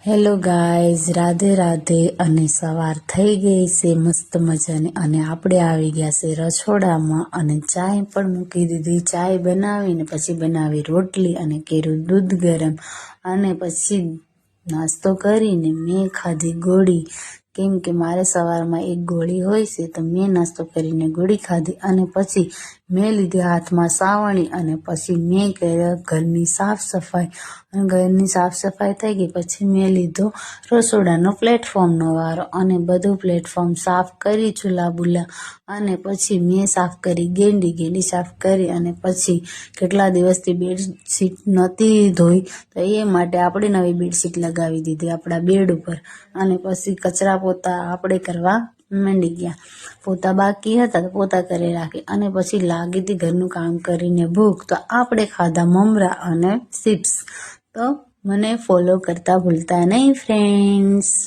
Hello guys, Radhe Radhe. અને સવાર થઈ ગઈ છે મસ્ત મજાની, અને આપણે આવી ગયા છે રસોડામાં અને ચાય પણ મૂકી દીધી. ચાય બનાવીને પછી બનાવી રોટલી અને કર્યું દૂધ ગરમ, અને પછી નાસ્તો કરીને મેં ખાધી ગોળી, કેમ કે મારે સવારમાં એક ગોળી હોય છે, તો મેં નાસ્તો કરીને ગોળી ખાધી. અને પછી મેં લીધી હાથમાં સાવણી, અને પછી મેં કર્યા ઘરની સાફ સફાઈ. અને ઘરની સાફ સફાઈ થઈ ગઈ પછી મેં લીધો રસોડાનો પ્લેટફોર્મનો વારો, અને બધું પ્લેટફોર્મ સાફ કરી ચૂલા બુલા. અને પછી મેં સાફ કરી ગેંડી સાફ કરી, અને પછી કેટલા દિવસથી બેડશીટ નહોતી ધોઈ, તો એ માટે આપણે નવી બેડશીટ લગાવી દીધી આપણા બેડ ઉપર. અને પછી કચરા પોતા આપણે કરવા માંડી ગયા. પોતા બાકી હતા તો પોતા કરી રાખી, અને પછી લાગી હતી ઘરનું કામ કરીને ભૂખ, તો આપણે ખાધા મમરા અને ચિપ્સ. તો મને ફોલો કરતા ભૂલતા નહીં ફ્રેન્ડ્સ.